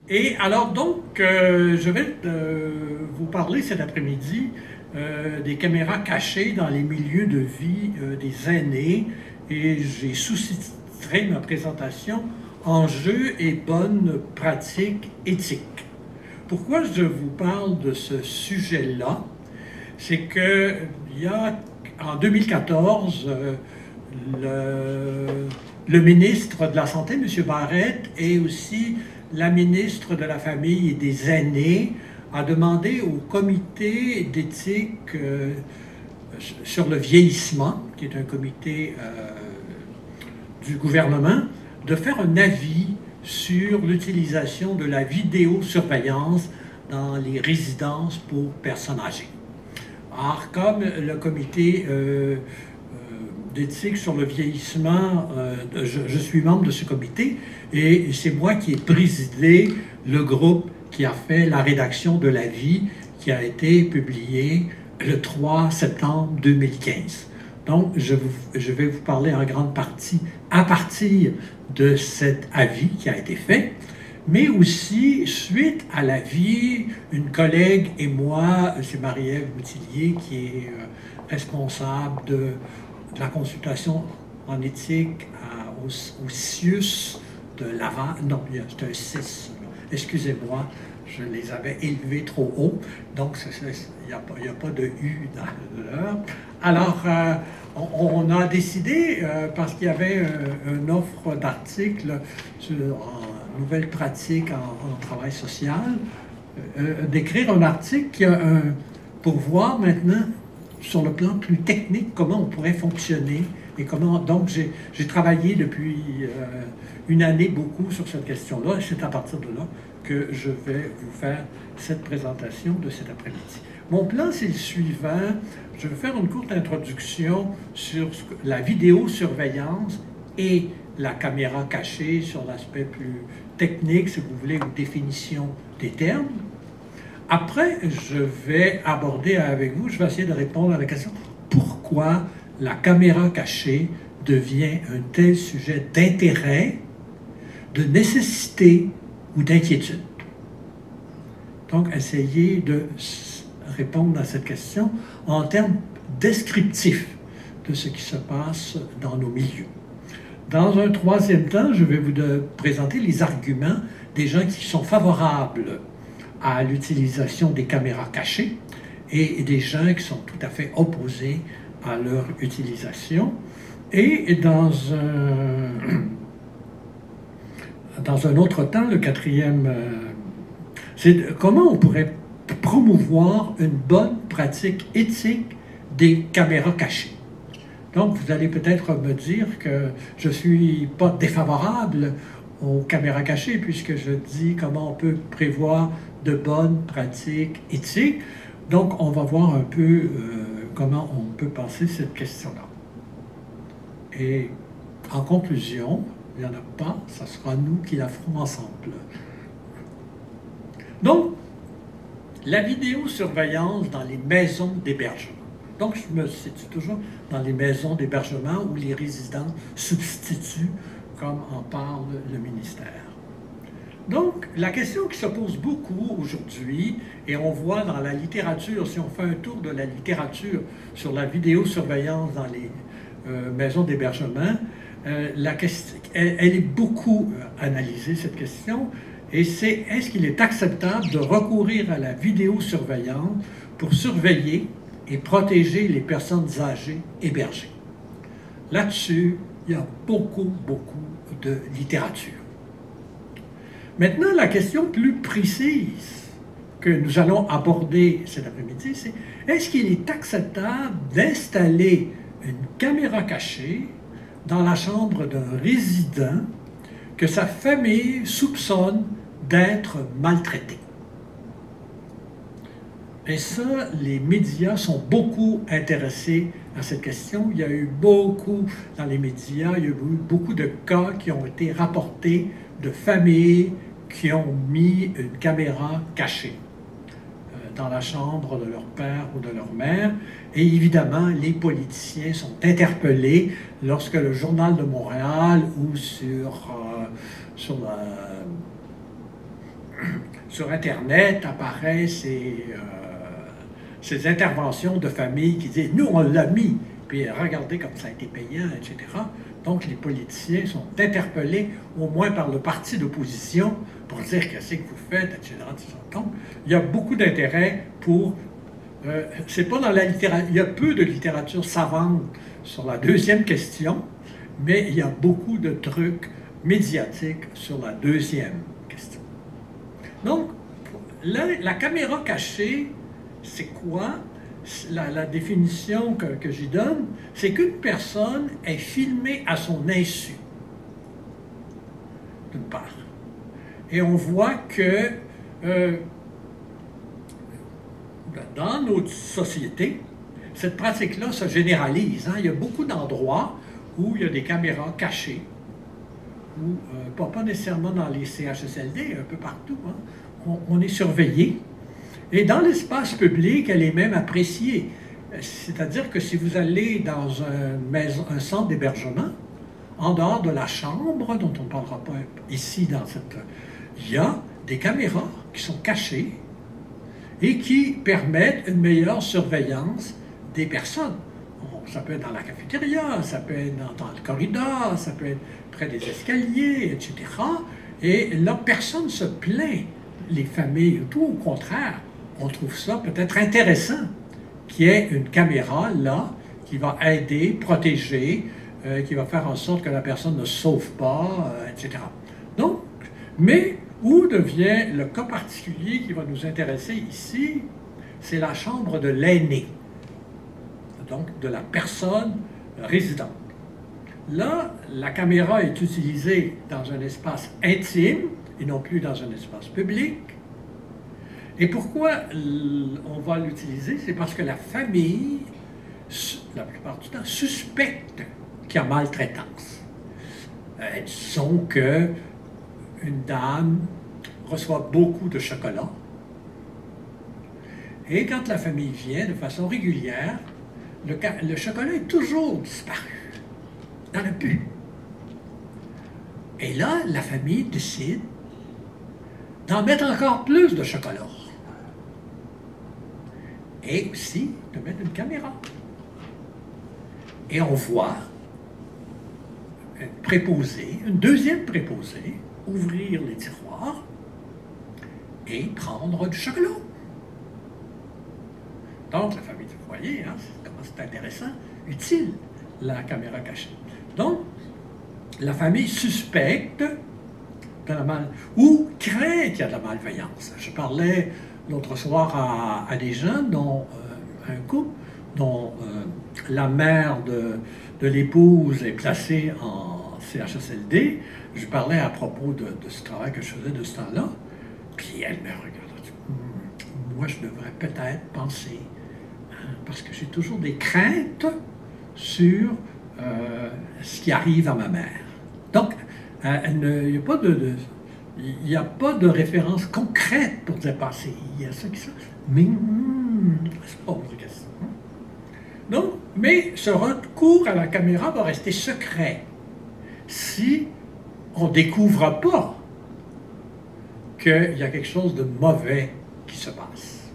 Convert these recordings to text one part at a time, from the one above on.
Et alors donc, je vais vous parler cet après-midi des caméras cachées dans les milieux de vie des aînés, et j'ai sous-titré ma présentation Enjeux et bonnes pratiques éthiques. Pourquoi je vous parle de ce sujet-là? C'est que en 2014, le ministre de la Santé, M. Barrette, et aussi la ministre de la Famille et des Aînés a demandé au comité d'éthique sur le vieillissement, qui est un comité du gouvernement, de faire un avis sur l'utilisation de la vidéosurveillance dans les résidences pour personnes âgées. Alors, comme le comité d'éthique sur le vieillissement, je suis membre de ce comité, et c'est moi qui ai présidé le groupe qui a fait la rédaction de l'avis qui a été publié le 3 septembre 2015. Donc, je vais vous parler en grande partie à partir de cet avis qui a été fait, mais aussi suite à l'avis, une collègue et moi, c'est Marie-Ève Boutillier, qui est responsable de la consultation en éthique au CIUS de Laval. Non, c'est un CIS, excusez-moi, je les avais élevés trop haut, donc il n'y a pas de U dans l'heure. Alors, on a décidé, parce qu'il y avait une offre d'articles en nouvelles pratiques en travail social, d'écrire un article pour voir maintenant, sur le plan plus technique, comment on pourrait fonctionner et comment. Donc, j'ai travaillé depuis une année beaucoup sur cette question-là, et c'est à partir de là que je vais vous faire cette présentation de cet après-midi. Mon plan, c'est le suivant. Je vais faire une courte introduction sur la vidéosurveillance et la caméra cachée, sur l'aspect plus technique, si vous voulez, une définition des termes. Après, je vais aborder avec vous, je vais essayer de répondre à la question pourquoi la caméra cachée devient un tel sujet d'intérêt, de nécessité ou d'inquiétude. Donc, essayez de répondre à cette question en termes descriptifs de ce qui se passe dans nos milieux. Dans un troisième temps, je vais vous présenter les arguments des gens qui sont favorables à l'utilisation des caméras cachées et des gens qui sont tout à fait opposés à leur utilisation. Et dans un autre temps, le quatrième, c'est comment on pourrait promouvoir une bonne pratique éthique des caméras cachées. Donc, vous allez peut-être me dire que je ne suis pas défavorable aux caméras cachées, puisque je dis comment on peut prévoir de bonnes pratiques éthiques. Donc, on va voir un peu comment on peut penser cette question-là. Et en conclusion, il n'y en a pas, ça sera nous qui la ferons ensemble. Donc, la vidéosurveillance dans les maisons d'hébergement. Donc, je me situe toujours dans les maisons d'hébergement où les résidents substituent, comme en parle le ministère. Donc, la question qui se pose beaucoup aujourd'hui, et on voit dans la littérature, si on fait un tour de la littérature sur la vidéosurveillance dans les maisons d'hébergement, elle est beaucoup analysée, cette question, et c'est est-ce qu'il est acceptable de recourir à la vidéosurveillance pour surveiller et protéger les personnes âgées hébergées? Là-dessus, il y a beaucoup de littérature. Maintenant, la question plus précise que nous allons aborder cet après-midi, c'est est-ce qu'il est acceptable d'installer une caméra cachée dans la chambre d'un résident que sa famille soupçonne d'être maltraité? Et ça, les médias sont beaucoup intéressés à cette question. Il y a eu beaucoup dans les médias, il y a eu beaucoup de cas qui ont été rapportés de familles qui ont mis une caméra cachée dans la chambre de leur père ou de leur mère. Et évidemment, les politiciens sont interpellés lorsque le Journal de Montréal ou sur sur Internet apparaissent ces interventions de familles qui disent « nous, on l'a mis », puis regardez comme ça a été payant, etc. Donc, les politiciens sont interpellés, au moins par le parti d'opposition, pour dire qu'est-ce que vous faites, etc. Donc, il y a beaucoup d'intérêt pour... c'est pas dans la littérature... Il y a peu de littérature savante sur la deuxième question, mais il y a beaucoup de trucs médiatiques sur la deuxième question. Donc, la caméra cachée, c'est quoi? La définition que j'y donne, c'est qu'une personne est filmée à son insu, d'une part. Et on voit que dans notre société, cette pratique-là se généralise. Hein? Il y a beaucoup d'endroits où il y a des caméras cachées, ou pas nécessairement dans les CHSLD, un peu partout. Hein? On est surveillé. Et dans l'espace public, elle est même appréciée. C'est-à-dire que si vous allez dans un centre d'hébergement, en dehors de la chambre, dont on ne parlera pas ici, il y a des caméras qui sont cachées et qui permettent une meilleure surveillance des personnes. Ça peut être dans la cafétéria, ça peut être dans le corridor, ça peut être près des escaliers, etc. Et là, personne ne se plaint, les familles, tout au contraire. On trouve ça peut-être intéressant qu'il y ait une caméra là qui va aider, protéger, qui va faire en sorte que la personne ne se sauve pas, etc. Donc, mais où devient le cas particulier qui va nous intéresser ici, c'est la chambre de l'aîné, donc de la personne résidente. Là, la caméra est utilisée dans un espace intime et non plus dans un espace public. Et pourquoi on va l'utiliser? C'est parce que la famille, la plupart du temps, suspecte qu'il y a maltraitance. Disons qu'une dame reçoit beaucoup de chocolat, et quand la famille vient de façon régulière, le chocolat est toujours disparu. Il n'y en a plus. Et là, la famille décide d'en mettre encore plus de chocolat. Et aussi de mettre une caméra. Et on voit une préposée, une deuxième préposée, ouvrir les tiroirs et prendre du chocolat. Donc, la famille, vous voyez, hein, comment c'est intéressant, utile, la caméra cachée. Donc, la famille suspecte de la ou craint qu'il y a de la malveillance. Je parlais l'autre soir à des jeunes, dont un couple, dont la mère de l'épouse est placée en CHSLD. Je parlais à propos de ce travail que je faisais de ce temps-là, puis elle me regarde. Moi, je devrais peut-être penser, hein, parce que j'ai toujours des craintes sur ce qui arrive à ma mère. Donc, il n'y a pas de référence concrète pour dire passer. Il y a ça qui ça. Mais c'est pas une question. Donc, mais ce recours à la caméra va rester secret si on ne découvre pas qu'il y a quelque chose de mauvais qui se passe.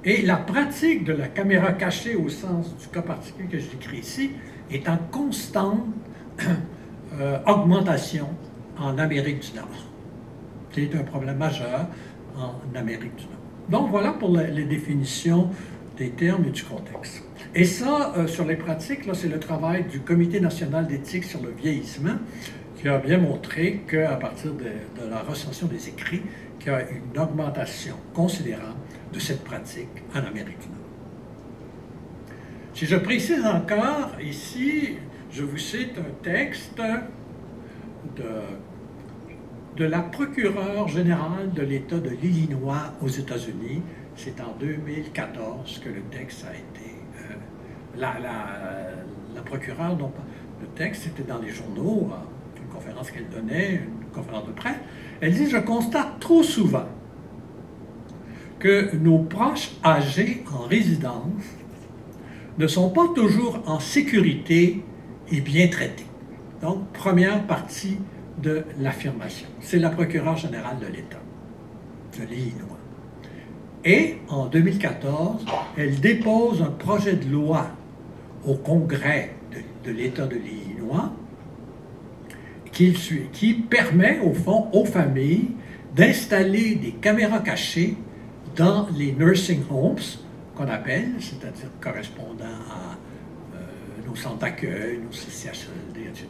Et la pratique de la caméra cachée au sens du cas particulier que je décris ici est en constante augmentation en Amérique du Nord. C'est un problème majeur en Amérique du Nord. Donc voilà pour les définitions des termes et du contexte. Et ça, sur les pratiques, là, c'est le travail du Comité national d'éthique sur le vieillissement qui a bien montré qu'à partir de la recension des écrits, qu'il y a une augmentation considérable de cette pratique en Amérique du Nord. Si je précise encore, ici, je vous cite un texte de la procureure générale de l'État de l'Illinois aux États-Unis. C'est en 2014 que le texte a été... la procureure, donc, le texte était dans les journaux, une conférence qu'elle donnait, une conférence de presse. Elle dit « Je constate trop souvent que nos proches âgés en résidence ne sont pas toujours en sécurité et bien traités. » Donc, première partie de l'affirmation. C'est la procureure générale de l'État de l'Illinois. Et en 2014, elle dépose un projet de loi au Congrès de l'État de l'Illinois qui permet, au fond, aux familles d'installer des caméras cachées dans les nursing homes, qu'on appelle, c'est-à-dire correspondant à nos centres d'accueil, nos CHSLD, etc.,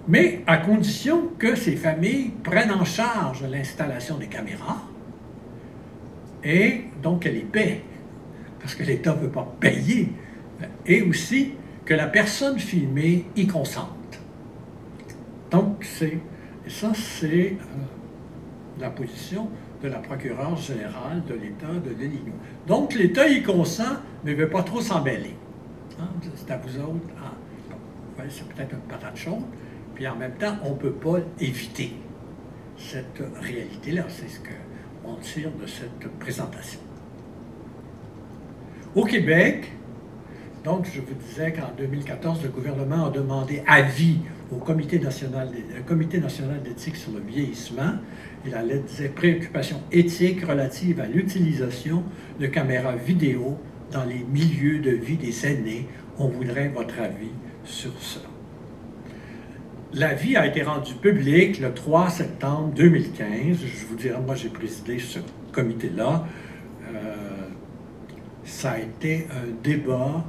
mais à condition que ces familles prennent en charge l'installation des caméras et donc qu'elles les paient, parce que l'État ne veut pas payer, et aussi que la personne filmée y consente. Donc, ça, c'est la position de la procureure générale de l'État de l'Illinois. Donc, l'État y consent, mais ne veut pas trop s'embêler. Hein? C'est à vous autres. Ah, bon, c'est peut-être une patate chaude, puis en même temps, on ne peut pas éviter cette réalité-là. C'est ce qu'on tire de cette présentation. Au Québec, donc, je vous disais qu'en 2014, le gouvernement a demandé avis au Comité national d'éthique sur le vieillissement. Et la lettre disait « Préoccupations éthiques relatives à l'utilisation de caméras vidéo dans les milieux de vie des aînés. On voudrait votre avis sur ça. » L'avis a été rendu public le 3 septembre 2015. Je vous dirais, moi, j'ai présidé ce comité-là. Ça a été un débat.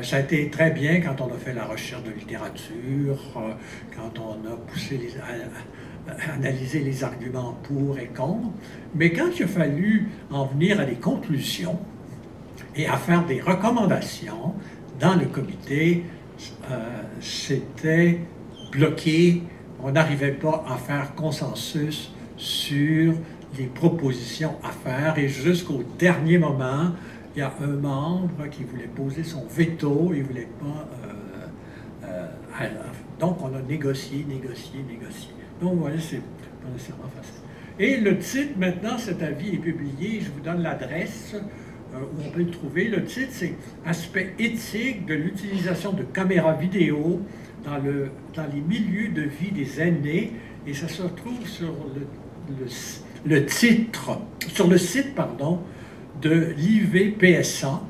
Ça a été très bien quand on a fait la recherche de littérature, quand on a analysé les arguments pour et contre, mais quand il a fallu en venir à des conclusions et à faire des recommandations dans le comité, c'était bloqué, on n'arrivait pas à faire consensus sur les propositions à faire, et jusqu'au dernier moment, il y a un membre qui voulait poser son veto, il ne voulait pas... donc, on a négocié. Donc, voilà, c'est pas nécessairement facile. Et le titre, maintenant, cet avis est publié, je vous donne l'adresse où on peut le trouver. Le titre, c'est « Aspect éthique de l'utilisation de caméras vidéo dans les milieux de vie des aînés », et ça se retrouve sur le site, de l'IVPSA,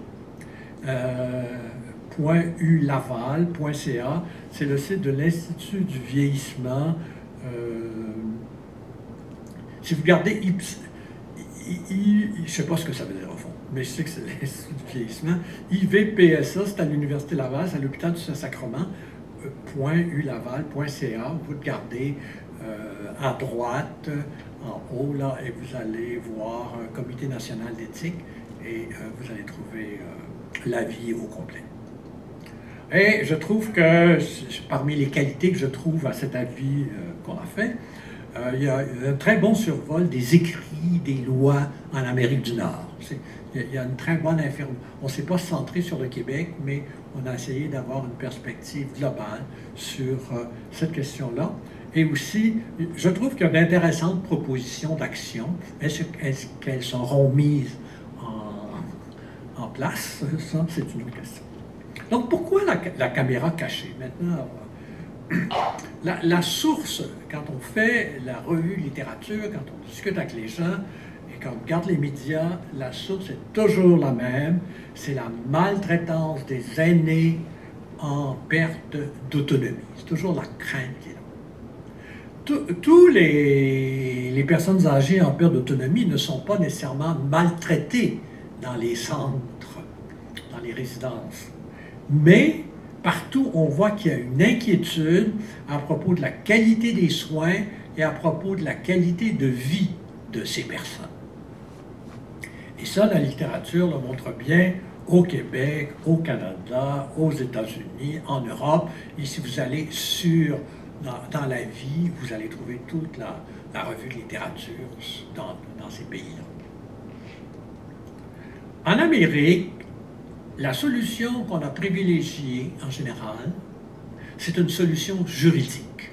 .ulaval.ca, c'est le site de l'Institut du vieillissement. Si vous regardez, je ne sais pas ce que ça veut dire au fond, mais je sais que c'est l'Institut du vieillissement. IVPSA, c'est à l'Université Laval, c'est à l'hôpital du Saint-Sacrement, .ulaval.ca. Vous regardez à droite, en haut, là, et vous allez voir un comité national d'éthique et vous allez trouver l'avis au complet. Et je trouve que, parmi les qualités que je trouve à cet avis qu'on a fait, il y a un très bon survol des écrits, des lois en Amérique du Nord. Il y a une très bonne information. On ne s'est pas centré sur le Québec, mais on a essayé d'avoir une perspective globale sur cette question-là. Et aussi, je trouve qu'il y a d'intéressantes propositions d'action. Est-ce qu'elles seront mises en place? Ça, c'est une autre question. Donc, pourquoi la caméra cachée? Maintenant, la source, quand on fait la revue littérature, quand on discute avec les gens, et quand on regarde les médias, la source est toujours la même. C'est la maltraitance des aînés en perte d'autonomie. C'est toujours la crainte qui est là. Tous les personnes âgées en perte d'autonomie ne sont pas nécessairement maltraitées dans les centres, dans les résidences. Mais partout, on voit qu'il y a une inquiétude à propos de la qualité des soins et à propos de la qualité de vie de ces personnes. Et ça, la littérature le montre bien au Québec, au Canada, aux États-Unis, en Europe. Et si vous allez dans la vie, vous allez trouver toute la revue de littérature dans ces pays-là. En Amérique, la solution qu'on a privilégiée en général, c'est une solution juridique.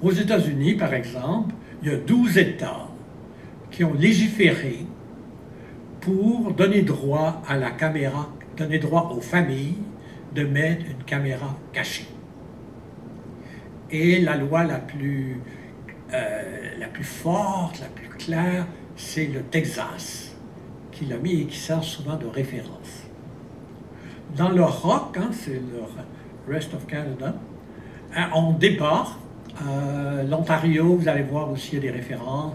Aux États-Unis, par exemple, il y a 12 États qui ont légiféré pour donner droit à la caméra, donner droit aux familles de mettre une caméra cachée. Et la loi la plus forte, la plus claire, c'est le Texas, qui l'a mis et qui sert souvent de référence. Dans le ROC, hein, c'est le Rest of Canada, on débat. L'Ontario, vous allez voir aussi, il y a des références.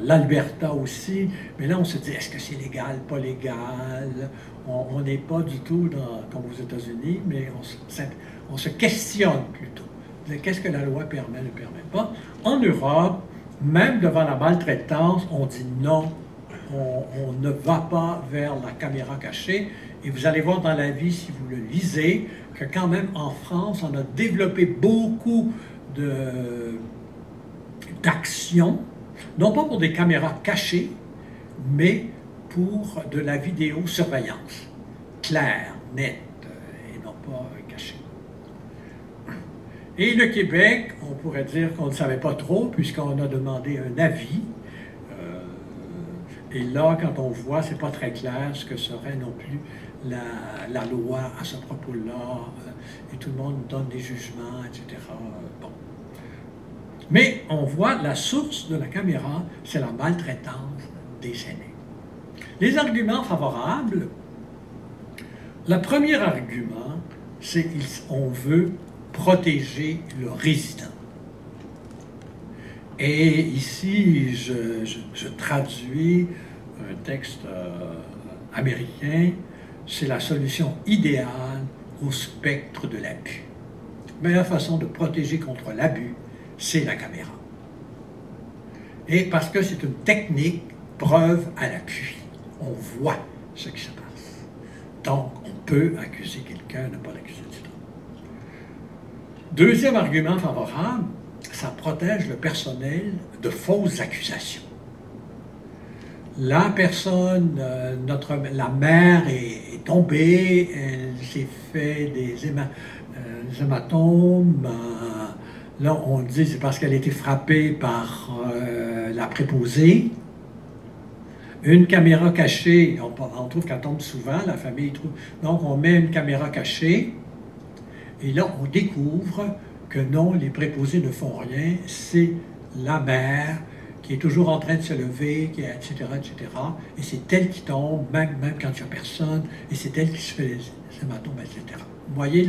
L'Alberta aussi. Mais là, on se dit, est-ce que c'est légal, pas légal? On n'est pas du tout comme aux États-Unis, mais on se questionne plutôt. Qu'est-ce que la loi permet, ne permet pas? En Europe, même devant la maltraitance, on dit non, on ne va pas vers la caméra cachée. Et vous allez voir dans la vie, si vous le lisez, que quand même en France, on a développé beaucoup d'actions, non pas pour des caméras cachées, mais pour de la vidéosurveillance, claire, nette, et non pas cachée. Et le Québec, on pourrait dire qu'on ne savait pas trop, puisqu'on a demandé un avis. Et là, quand on voit, c'est pas très clair ce que serait non plus la loi à ce propos-là, et tout le monde donne des jugements, etc. Bon. Mais on voit la source de la caméra, c'est la maltraitance des aînés. Les arguments favorables, le premier argument, c'est qu'on veut protéger le résident. Et ici, je traduis un texte américain, c'est la solution idéale au spectre de l'abus. La meilleure façon de protéger contre l'abus, c'est la caméra. Et parce que c'est une technique, preuve à l'appui. On voit ce qui se passe. Donc, on peut accuser quelqu'un, ne pas l'accuser du tout. Deuxième argument favorable, ça protège le personnel de fausses accusations. La personne, la mère est tombée, elle s'est fait des hématomes. Là, on dit c'est parce qu'elle a été frappée par la préposée. Une caméra cachée, on trouve qu'elle tombe souvent, la famille trouve. Donc, on met une caméra cachée, et là, on découvre que non, les préposés ne font rien, c'est la mère qui est toujours en train de se lever, etc., etc. Et c'est elle qui tombe, même quand il n'y a personne, et c'est elle qui se fait les hématomes, etc. Vous voyez,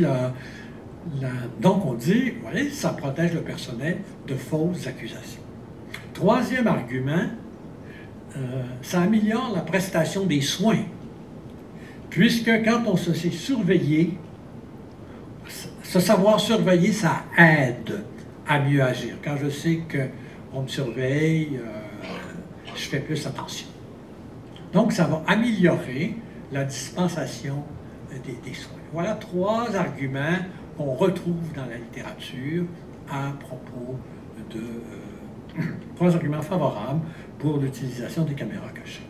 donc on dit, vous voyez, ça protège le personnel de fausses accusations. Troisième argument, ça améliore la prestation des soins, puisque quand on se sait surveiller, se savoir surveiller, ça aide à mieux agir. Quand je sais qu'on me surveille, je fais plus attention. Donc, ça va améliorer la dispensation des soins. Voilà trois arguments qu'on retrouve dans la littérature à propos trois arguments favorables pour l'utilisation des caméras cachées.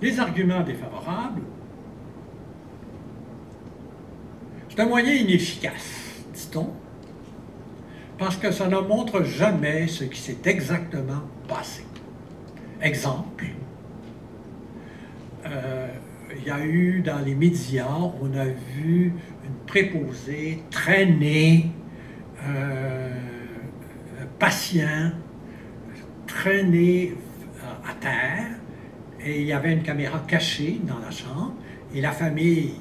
Les arguments défavorables, c'est un moyen inefficace, dit-on, parce que ça ne montre jamais ce qui s'est exactement passé. Exemple, il y a eu dans les médias, on a vu une préposée traîner un patient, traîner à terre, et il y avait une caméra cachée dans la chambre, et la famille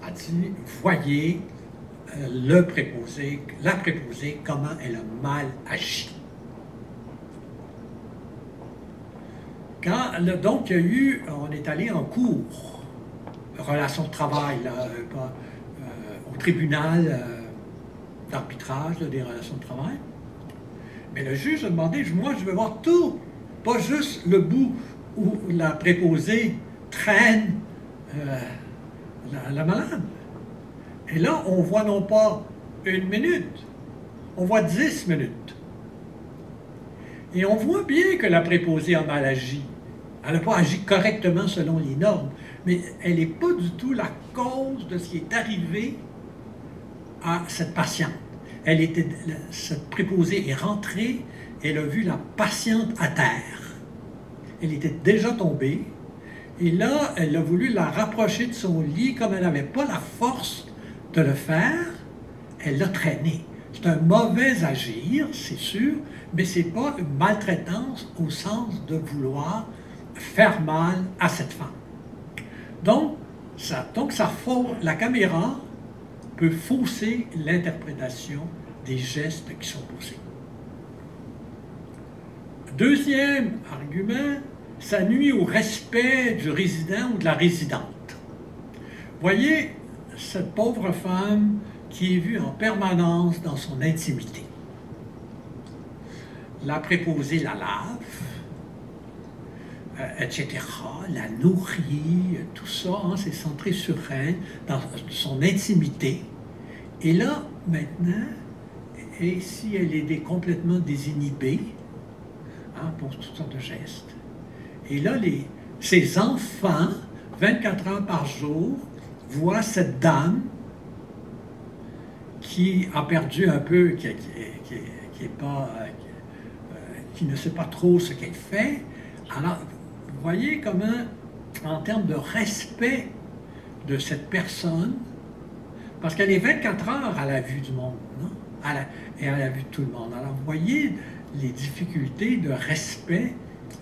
a dit, voyez la préposée, comment elle a mal agi. Donc, il y a eu, on est allé en cours, relation de travail, là, au tribunal d'arbitrage des relations de travail. Mais le juge a demandé, moi je veux voir tout, pas juste le bout où la préposée traîne la malade. Et là, on voit non pas 1 minute, on voit 10 minutes. Et on voit bien que la préposée a mal agi. Elle n'a pas agi correctement selon les normes, mais elle n'est pas du tout la cause de ce qui est arrivé à cette patiente. Cette préposée est rentrée, elle a vu la patiente à terre. Elle était déjà tombée, et là, elle a voulu la rapprocher de son lit, comme elle n'avait pas la force de le faire, elle l'a traînée. C'est un mauvais agir, c'est sûr, mais ce n'est pas une maltraitance au sens de vouloir faire mal à cette femme. Donc la caméra peut fausser l'interprétation des gestes qui sont posés. Deuxième argument, ça nuit au respect du résident ou de la résidente. Voyez cette pauvre femme qui est vue en permanence dans son intimité. La préposée la lave, etc., la nourrit, tout ça, hein, c'est centré sur elle, dans son intimité. Et là, maintenant, et si elle est complètement désinhibée, hein, pour toutes sortes de gestes, et là, ses enfants, 24 heures par jour, voient cette dame qui a perdu un peu, qui ne sait pas trop ce qu'elle fait. Alors, vous voyez comment, en termes de respect de cette personne, parce qu'elle est 24 heures à la vue du monde, non? Et à la vue de tout le monde. Alors, vous voyez les difficultés de respect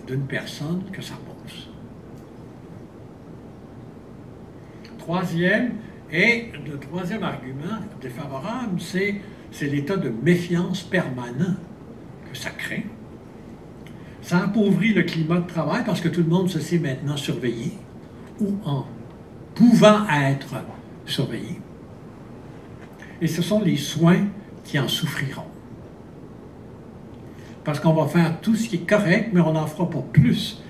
d'une personne que ça pose. Le troisième argument défavorable, c'est l'état de méfiance permanent que ça crée. Ça appauvrit le climat de travail parce que tout le monde se sait maintenant surveillé ou en pouvant être surveillé. Et ce sont les soins qui en souffriront. Parce qu'on va faire tout ce qui est correct, mais on n'en fera pas plus.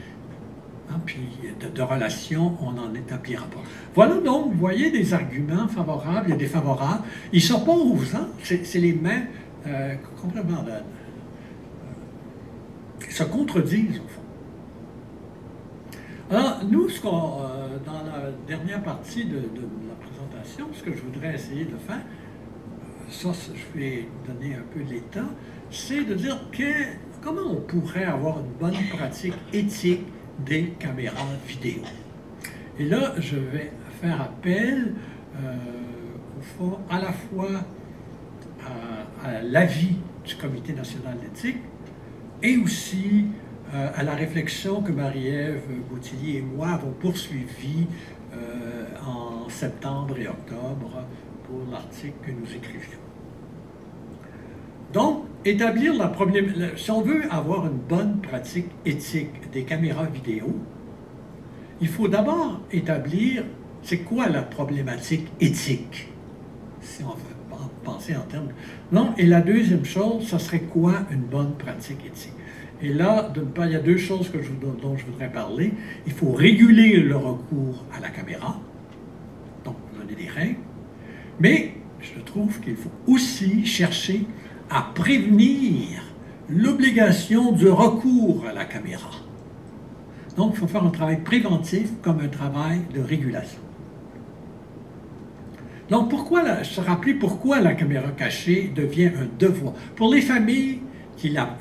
Hein, puis de relations, on n'en établira pas. Voilà donc, vous voyez, des arguments favorables et défavorables. Ils s'opposent, hein? C'est les mêmes complètement se contredisent, au fond. Alors, nous, dans la dernière partie de la présentation, ce que je voudrais essayer de faire, ça, je vais donner un peu l'état, c'est de dire comment on pourrait avoir une bonne pratique éthique des caméras vidéo. Et là, je vais faire appel, au fond, à la fois à l'avis du Comité national d'éthique et aussi à la réflexion que Marie-Ève Boutillier et moi avons poursuivie en septembre et octobre pour l'article que nous écrivions. Donc, si on veut avoir une bonne pratique éthique des caméras vidéo, il faut d'abord établir c'est quoi la problématique éthique, si on veut penser en termes... Non, et la deuxième chose, ça serait quoi une bonne pratique éthique? Et là, il y a deux choses dont je voudrais parler. Il faut réguler le recours à la caméra, donc donner des règles, mais je trouve qu'il faut aussi chercher à prévenir l'obligation du recours à la caméra. Donc, il faut faire un travail préventif comme un travail de régulation. Donc, se rappeler pourquoi la caméra cachée devient un devoir. Pour les familles qui la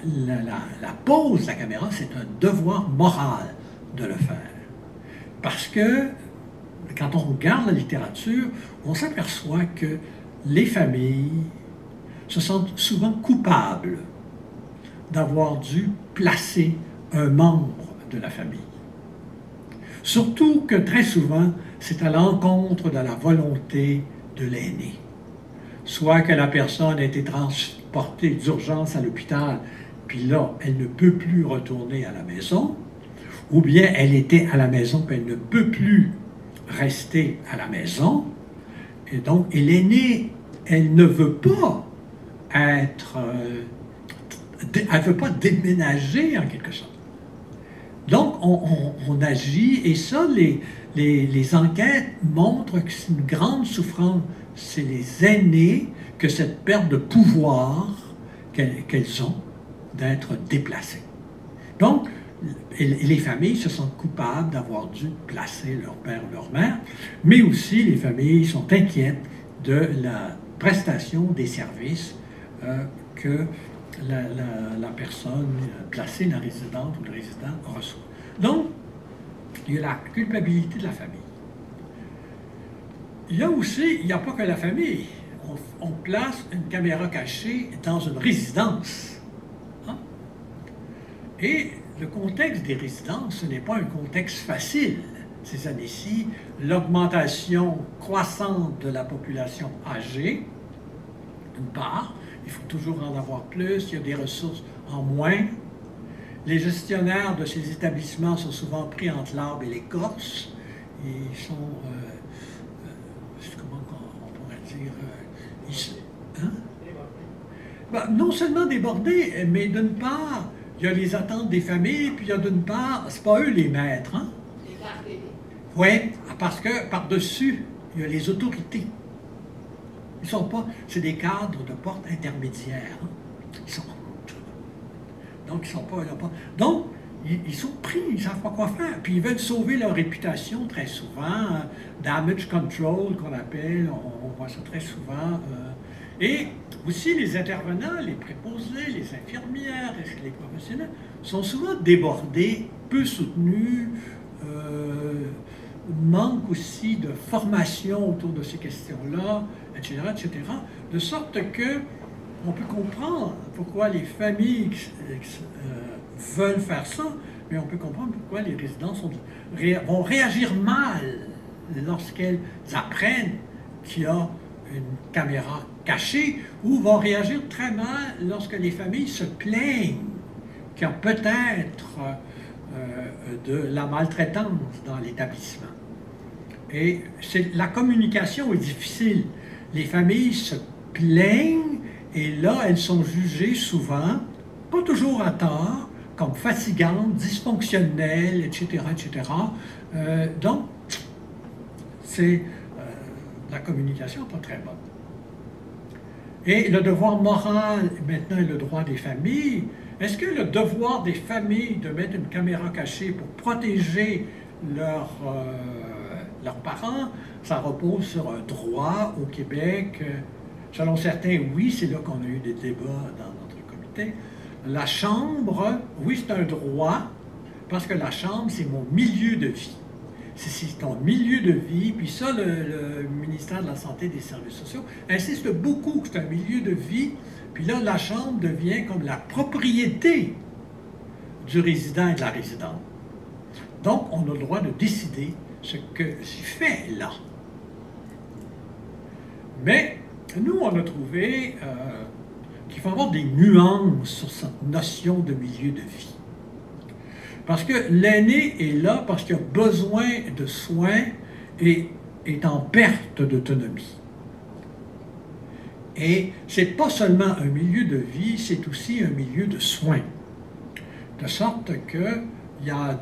posent, la caméra, c'est un devoir moral de le faire. Parce que, quand on regarde la littérature, on s'aperçoit que les familles se sentent souvent coupables d'avoir dû placer un membre de la famille. Surtout que très souvent, c'est à l'encontre de la volonté de l'aîné. Soit que la personne a été transportée d'urgence à l'hôpital, puis là, elle ne peut plus retourner à la maison, ou bien elle était à la maison, puis elle ne peut plus rester à la maison, et donc, l'aîné, elle ne veut pas elle ne veut pas déménager en quelque sorte. Donc, on agit, et ça, les enquêtes montrent que c'est une grande souffrance. C'est les aînés que cette perte de pouvoir qu'elles ont d'être déplacées. Donc, les familles se sentent coupables d'avoir dû placer leur père ou leur mère, mais aussi les familles sont inquiètes de la prestation des services que la personne placée, la résidente ou le résident reçoit. Donc, il y a la culpabilité de la famille. Il y a aussi, il n'y a pas que la famille. on place une caméra cachée dans une résidence. Hein? Et le contexte des résidences, ce n'est pas un contexte facile. Ces années-ci, l'augmentation croissante de la population âgée, d'une part, il faut toujours en avoir plus, il y a des ressources en moins. Les gestionnaires de ces établissements sont souvent pris entre l'arbre et l'écorce. Ils sont, comment on pourrait dire, hein? Ben, non seulement débordés, mais d'une part, il y a les attentes des familles, puis il y a d'une part, c'est pas eux les maîtres. Hein? Oui, parce que par-dessus, il y a les autorités. Ils sont pas, c'est des cadres de porte intermédiaires. Hein? Ils sont, donc, ils sont pas, donc, ils sont pris, ils ne savent pas quoi faire. Puis ils veulent sauver leur réputation très souvent. Damage control, qu'on appelle, on voit ça très souvent. Et aussi, les intervenants, les préposés, les infirmières, les professionnels, sont souvent débordés, peu soutenus, manque aussi de formation autour de ces questions-là, etc., etc., de sorte que on peut comprendre pourquoi les familles veulent faire ça, mais on peut comprendre pourquoi les résidents vont réagir mal lorsqu'elles apprennent qu'il y a une caméra cachée, ou vont réagir très mal lorsque les familles se plaignent qu'il y a peut-être de la maltraitance dans l'établissement. Et la communication est difficile. Les familles se plaignent et là, elles sont jugées souvent, pas toujours à tort, comme fatigantes, dysfonctionnelles, etc., etc. Donc, la communication n'est pas très bonne. Et le devoir moral, maintenant, est le droit des familles. Est-ce que le devoir des familles de mettre une caméra cachée pour protéger leurs parents, ça repose sur un droit au Québec? Selon certains, oui, c'est là qu'on a eu des débats dans notre comité. La Chambre, oui, c'est un droit, parce que la Chambre, c'est mon milieu de vie. C'est ton milieu de vie, puis ça, le ministère de la Santé et des Services sociaux insiste beaucoup que c'est un milieu de vie, puis là, la Chambre devient comme la propriété du résident et de la résidente. Donc, on a le droit de décider ce que j'y fais là. Mais, nous, on a trouvé qu'il faut avoir des nuances sur cette notion de milieu de vie. Parce que l'aîné est là parce qu'il a besoin de soins et est en perte d'autonomie. Et c'est pas seulement un milieu de vie, c'est aussi un milieu de soins. De sorte qu'il y a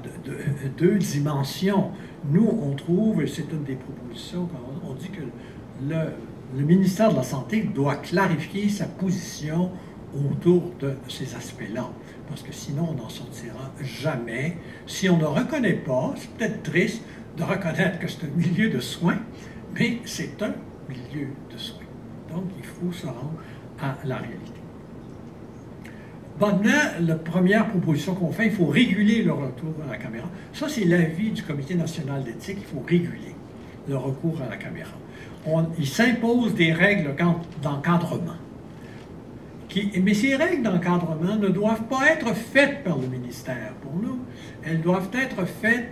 deux dimensions. Nous, on trouve, et c'est une des propositions, on dit que le ministère de la Santé doit clarifier sa position autour de ces aspects-là. Parce que sinon, on n'en sortira jamais. Si on ne reconnaît pas, c'est peut-être triste de reconnaître que c'est un milieu de soins, mais c'est un milieu de soins. Donc, il faut se rendre à la réalité. Maintenant, la première proposition qu'on fait, il faut réguler le retour à la caméra. Ça, c'est l'avis du Comité national d'éthique, il faut réguler le recours à la caméra. Il s'impose des règles d'encadrement. Mais ces règles d'encadrement ne doivent pas être faites par le ministère pour nous. Elles doivent être faites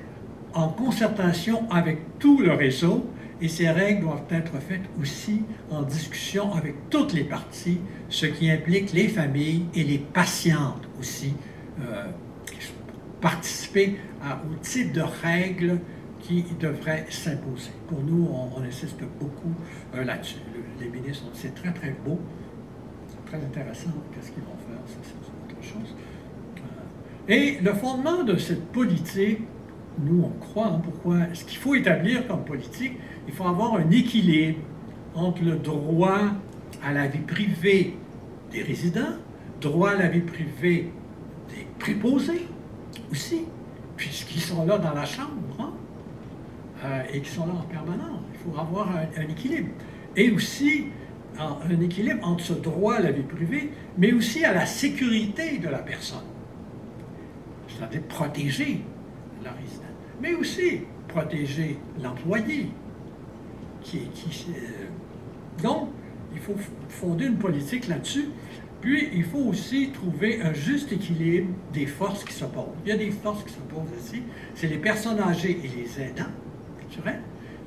en concertation avec tout le réseau, et ces règles doivent être faites aussi en discussion avec toutes les parties, ce qui implique les familles et les patientes aussi, participer au type de règles qui devraient s'imposer. Pour nous, on insiste beaucoup là-dessus. Les ministres ont dit c'est très, très beau, très intéressant, qu'est-ce qu'ils vont faire, ça c'est autre chose. Et le fondement de cette politique, nous on croit, pourquoi, ce qu'il faut établir comme politique, il faut avoir un équilibre entre le droit à la vie privée des résidents, droit à la vie privée des préposés aussi, puisqu'ils sont là dans la chambre, et qui sont là en permanence. Il faut avoir un équilibre. Et aussi, un équilibre entre ce droit à la vie privée, mais aussi à la sécurité de la personne. C'est-à-dire protéger la résidente, mais aussi protéger l'employé. Donc, il il faut fonder une politique là-dessus. Puis, il faut aussi trouver un juste équilibre des forces qui s'opposent. Il y a des forces qui s'opposent ici. C'est les personnes âgées et les aidants, c'est vrai.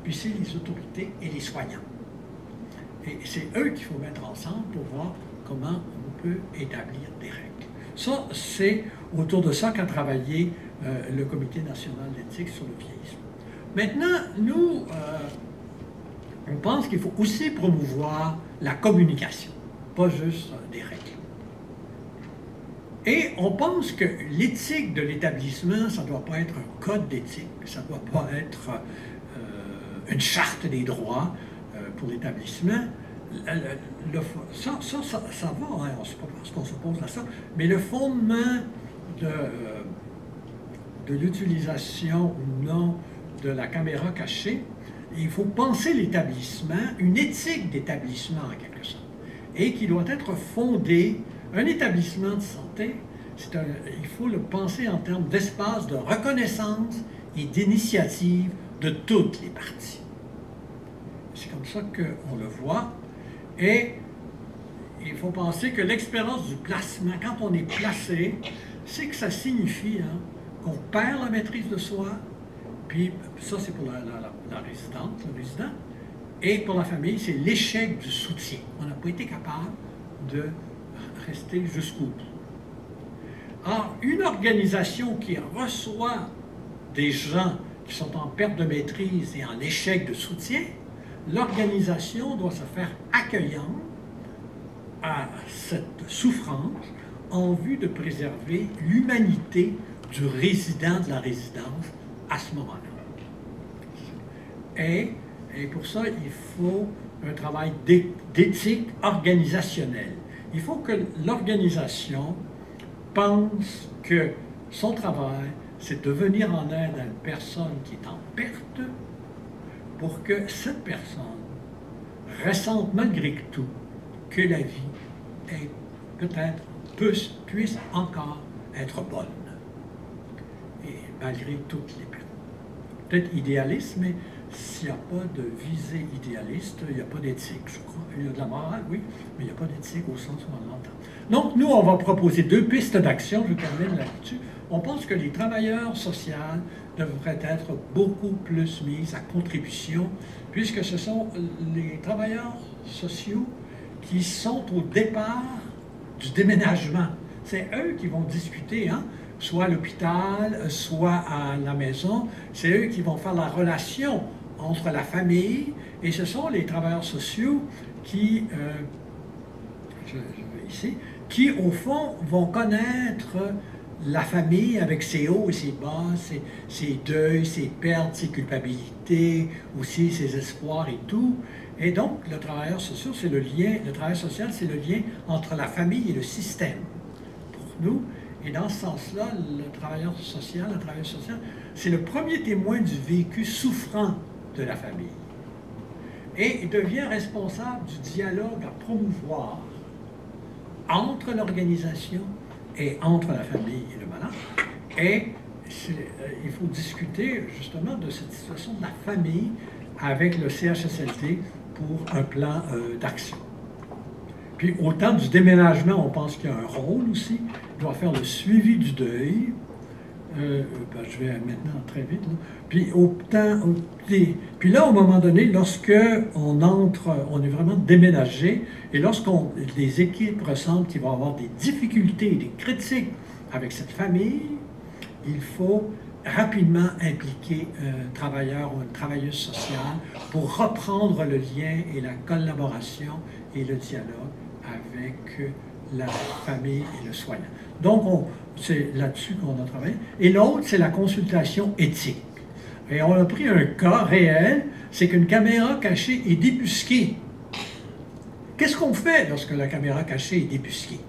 Puis, c'est les autorités et les soignants. Et c'est eux qu'il faut mettre ensemble pour voir comment on peut établir des règles. Ça, c'est autour de ça qu'a travaillé le Comité national d'éthique sur le vieillissement. Maintenant, nous, on pense qu'il faut aussi promouvoir la communication, pas juste des règles. Et on pense que l'éthique de l'établissement, ça ne doit pas être un code d'éthique, ça ne doit pas être une charte des droits pour l'établissement. Ça va, hein, c'est pas parce qu'on s'oppose à ça, mais le fondement de l'utilisation ou non de la caméra cachée, il faut penser l'établissement, une éthique d'établissement en quelque sorte, et qui doit être fondée. Un établissement de santé, il faut le penser en termes d'espace de reconnaissance et d'initiative de toutes les parties. C'est comme ça qu'on le voit. Et il faut penser que l'expérience du placement, quand on est placé, c'est que ça signifie qu'on perd la maîtrise de soi, puis ça c'est pour la résidente, le résident, et pour la famille, c'est l'échec du soutien. On n'a pas été capable de rester jusqu'au bout. Alors, une organisation qui reçoit des gens qui sont en perte de maîtrise et en échec de soutien, l'organisation doit se faire accueillante à cette souffrance en vue de préserver l'humanité du résident de la résidence à ce moment-là. Et pour ça, il faut un travail d'éthique organisationnelle. Il faut que l'organisation pense que son travail, c'est de venir en aide à une personne qui est en perte pour que cette personne ressente malgré tout que la vie est peut-être puisse encore être bonne. Et malgré toutes les pertes. Peut-être idéaliste, mais s'il n'y a pas de visée idéaliste, il n'y a pas d'éthique, je crois. Il y a de la morale, oui, mais il n'y a pas d'éthique au sens où on l'entend. Donc, nous, on va proposer 2 pistes d'action, je termine là-dessus. On pense que les travailleurs sociaux devraient être beaucoup plus mis à contribution, puisque ce sont les travailleurs sociaux qui sont au départ du déménagement. C'est eux qui vont discuter, soit à l'hôpital, soit à la maison. C'est eux qui vont faire la relation entre la famille, et ce sont les travailleurs sociaux qui, qui au fond, vont connaître la famille avec ses hauts et ses bas, ses deuils, ses pertes, ses culpabilités, aussi ses espoirs et tout. Et donc, le travailleur social, c'est le lien, le travail social, c'est le lien entre la famille et le système, pour nous. Et dans ce sens-là, le travailleur social, c'est le premier témoin du vécu souffrant de la famille. Et il devient responsable du dialogue à promouvoir entre l'organisation et entre la famille et le malade. Et il faut discuter justement de cette situation de la famille avec le CHSLD pour un plan d'action. Puis au temps du déménagement, on pense qu'il y a un rôle aussi. Il doit faire le suivi du deuil. Je vais maintenant très vite. Là. Puis là, au moment donné, lorsque on est vraiment déménagé, et les équipes ressentent qu'il va y avoir des difficultés, des critiques avec cette famille, il faut rapidement impliquer un travailleur ou une travailleuse sociale pour reprendre le lien et la collaboration et le dialogue avec la famille et le soignant. Donc, c'est là-dessus qu'on a travaillé. Et l'autre, c'est la consultation éthique. Et on a pris un cas réel, c'est qu'une caméra cachée est débusquée. Qu'est-ce qu'on fait lorsque la caméra cachée est débusquée?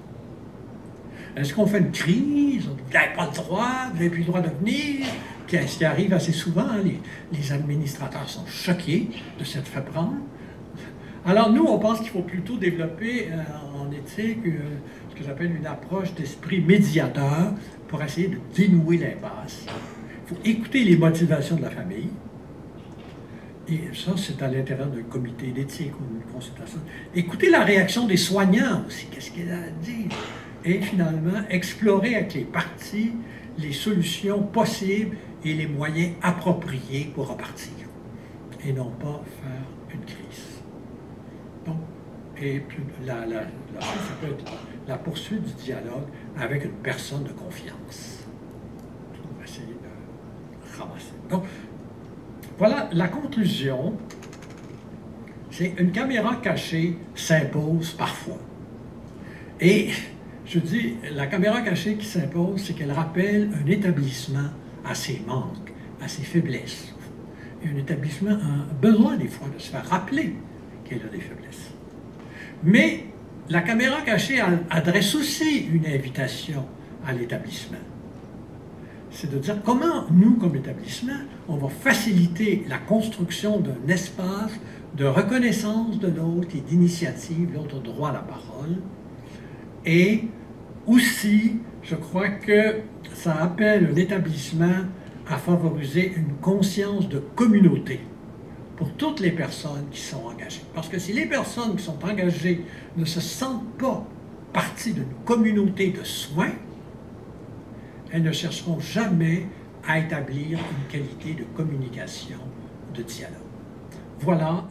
Est-ce qu'on fait une crise? Vous n'avez pas le droit, vous n'avez plus le droit de venir? Ce qui arrive assez souvent, les administrateurs sont choqués de cette fait prendre. Alors nous, on pense qu'il faut plutôt développer en éthique ce que j'appelle une approche d'esprit médiateur pour essayer de dénouer l'impasse. Il faut écouter les motivations de la famille et ça c'est à l'intérieur d'un comité d'éthique ou d'une consultation, écouter la réaction des soignants aussi, qu'est-ce qu'il a à dire, et finalement explorer avec les parties les solutions possibles et les moyens appropriés pour repartir, et non pas faire une crise. Donc, et ça peut être la poursuite du dialogue avec une personne de confiance pour essayer de ramasser. Donc, voilà, la conclusion, c'est une caméra cachée s'impose parfois. Et je dis, la caméra cachée qui s'impose, c'est qu'elle rappelle un établissement à ses manques, à ses faiblesses. Et un établissement a besoin des fois de se faire rappeler qu'il a des faiblesses. Mais la caméra cachée adresse aussi une invitation à l'établissement. C'est de dire comment nous, comme établissement, on va faciliter la construction d'un espace de reconnaissance de l'autre et d'initiative, l'autre droit à la parole. Et aussi, je crois que ça appelle un établissement à favoriser une conscience de communauté pour toutes les personnes qui sont engagées. Parce que si les personnes qui sont engagées ne se sentent pas partie d'une communauté de soins, elles ne chercheront jamais à établir une qualité de communication, de dialogue. Voilà.